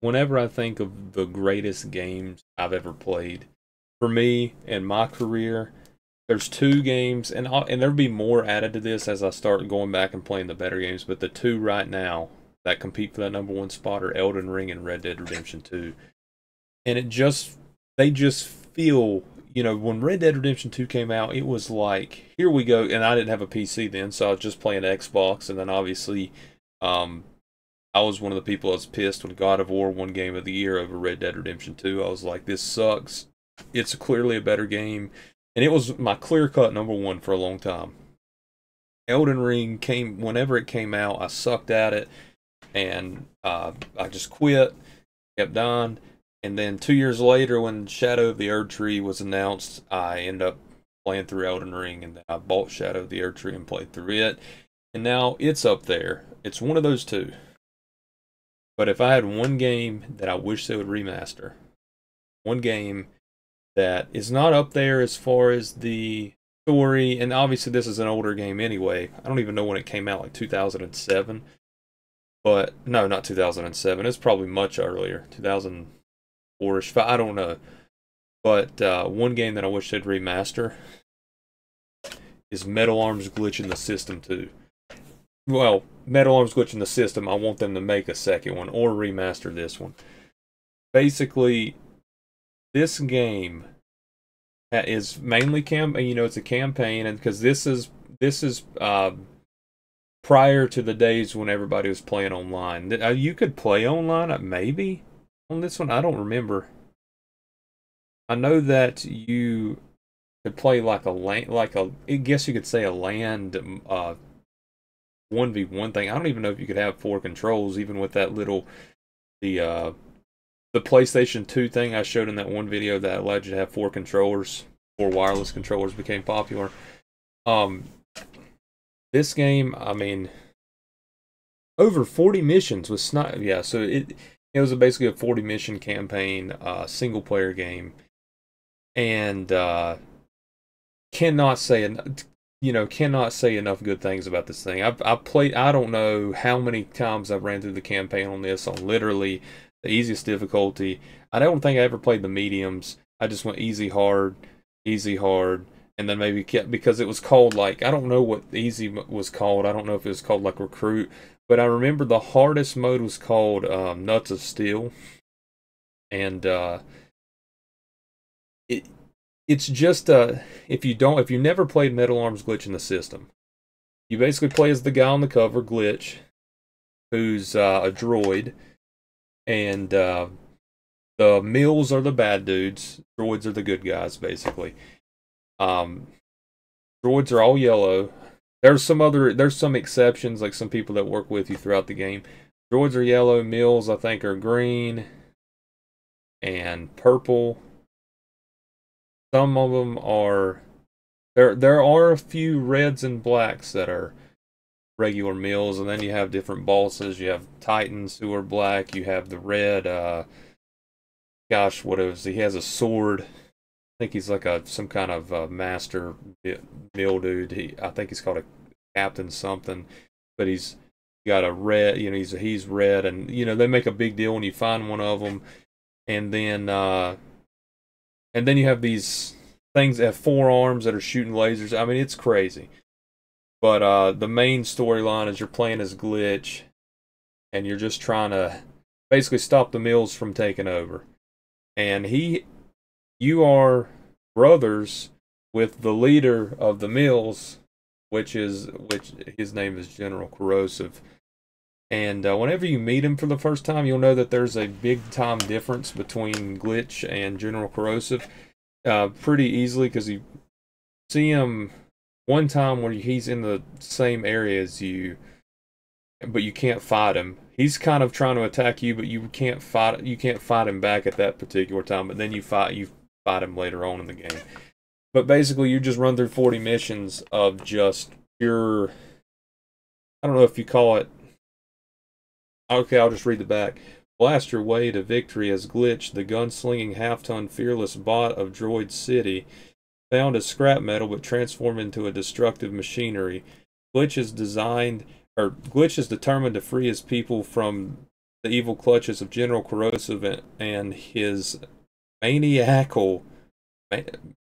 whenever I think of the greatest games I've ever played, for me in my career, there's two games, and there'll be more added to this as I start going back and playing the better games. But the two right now that compete for that number one spot are Elden Ring and Red Dead Redemption 2. And they just feel, when Red Dead Redemption 2 came out, it was like, here we go. And I didn't have a PC then, so I was just playing Xbox. And then obviously, um, I was one of the people that was pissed when God of War won Game of the Year over Red Dead Redemption 2. I was like, this sucks. It's clearly a better game. And it was my clear-cut number one for a long time. Elden Ring whenever it came out, I sucked at it. And I just quit, kept on. And then 2 years later, when Shadow of the Erdtree was announced, I ended up playing through Elden Ring. And then I bought Shadow of the Erdtree and played through it. And now it's up there. It's one of those two. But if I had one game that I wish they would remaster, one game that is not up there as far as the story, and obviously this is an older game anyway. I don't even know when it came out, like 2007. But, no, not 2007. It's probably much earlier, 2004-ish, I don't know. But one game that I wish they'd remaster is Metal Arms Glitch in the System 2. Well, Metal Arms Glitch in the System, I want them to make a second one or remaster this one. Basically, this game is mainly it's a campaign, and because this is prior to the days when everybody was playing online. You could play online, maybe on this one. I don't remember. I know that you could play like I guess you could say a land 1v1 thing. I don't even know if you could have four controls, even with that the PlayStation 2 thing I showed in that one video that allowed you to have four controllers. Four wireless controllers became popular. This game, I mean, over 40 missions with yeah, so it was basically a 40 mission campaign, single player game, and cannot say enough good things about this thing. I've played, I don't know how many times I've ran through the campaign on this on literally the easiest difficulty. I don't think I ever played the mediums. I just went easy, hard, and then maybe kept, because it was called, like, I don't know what easy was called. I don't know if it was called like recruit, but I remember the hardest mode was called Nuts of Steel, and it's just if you never played Metal Arms Glitch in the System, you basically play as the guy on the cover, Glitch, who's a droid, and the Mills are the bad dudes. Droids are the good guys, basically. Droids are all yellow. There's some exceptions, like some people that work with you throughout the game. Droids are yellow. Mills, I think, are green and purple. Some of them are... There are a few reds and blacks that are regular Mills, and then you have different bosses. You have Titans who are black. You have the red... gosh, what is he? He has a sword. I think he's like some kind of master mill dude. I think he's called a captain something, but he's got a red. He's red, and they make a big deal when you find one of them, and then you have these things that have four arms that are shooting lasers. I mean, it's crazy. But the main storyline is you're playing as Glitch, and you're just trying to basically stop the Mills from taking over, and you are brothers with the leader of the Mills, which his name is General Corrosive. And whenever you meet him for the first time, you'll know that there's a big time difference between Glitch and General Corrosive, pretty easily, because you see him one time where he's in the same area as you, but you can't fight him. He's kind of trying to attack you, but you can't fight him back at that particular time. But then you fight him later on in the game. But basically, you just run through 40 missions of just pure, I don't know if you call it, okay, I'll just read the back. Blast your way to victory as Glitch, the gunslinging half-ton fearless bot of Droid City, found as scrap metal but transformed into a destructive machinery. Glitch is determined to free his people from the evil clutches of General Corrosive and his maniacal,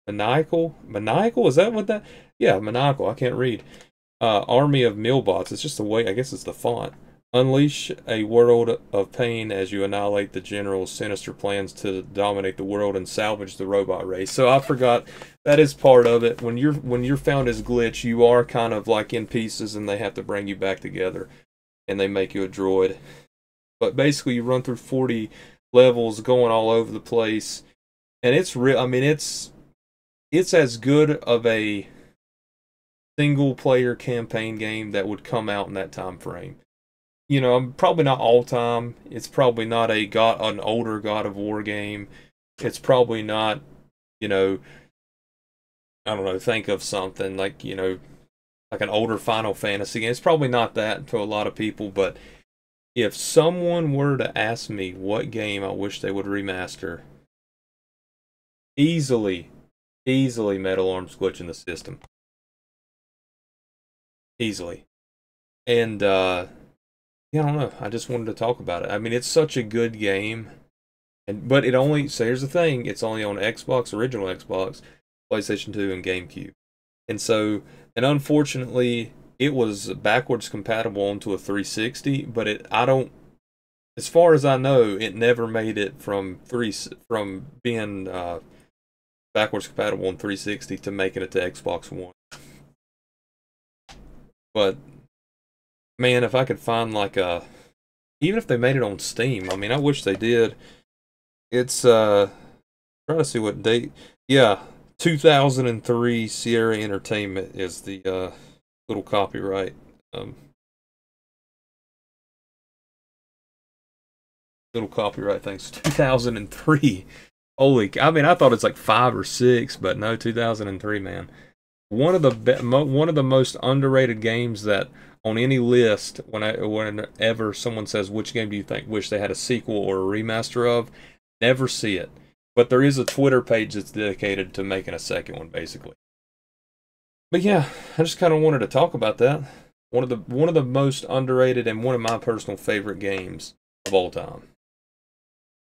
maniacal, is that what that? Yeah, maniacal, I can't read. Army of Millbots, it's just the way, I guess it's the font. Unleash a world of pain as you annihilate the general's sinister plans to dominate the world and salvage the robot race. So I forgot that is part of it. When you're found as Glitch, you are kind of like in pieces, and they have to bring you back together, and they make you a droid. But basically, you run through 40 levels, going all over the place, and it's real. I mean, it's as good of a single player campaign game that would come out in that time frame. You know, probably not all time. It's probably not an older God of War game. It's probably not, you know, I don't know, think of something like, you know, like an older Final Fantasy game. It's probably not that to a lot of people, but if someone were to ask me what game I wish they would remaster, easily Metal Arms Glitch in the System. Easily. And, yeah, I don't know. I just wanted to talk about it. I mean, it's such a good game. But it only, so here's the thing, it's only on Xbox, original Xbox, PlayStation 2, and GameCube. And so, and unfortunately, it was backwards compatible onto a 360, but as far as I know, it never made it from being backwards compatible on 360 to making it to Xbox One. But man, if I could find like even if they made it on Steam, I mean, I wish they did. It's trying to see what date. Yeah, 2003 Sierra Entertainment is the little copyright. Little copyright things. 2003. Holy, I mean, I thought it's like 5 or 6, but no, 2003, man. One of the most underrated games that on any list, whenever someone says which game do you wish they had a sequel or a remaster of, never see it. But there is a Twitter page that's dedicated to making a second one, basically. But yeah, I just kind of wanted to talk about that. One of the most underrated and one of my personal favorite games of all time.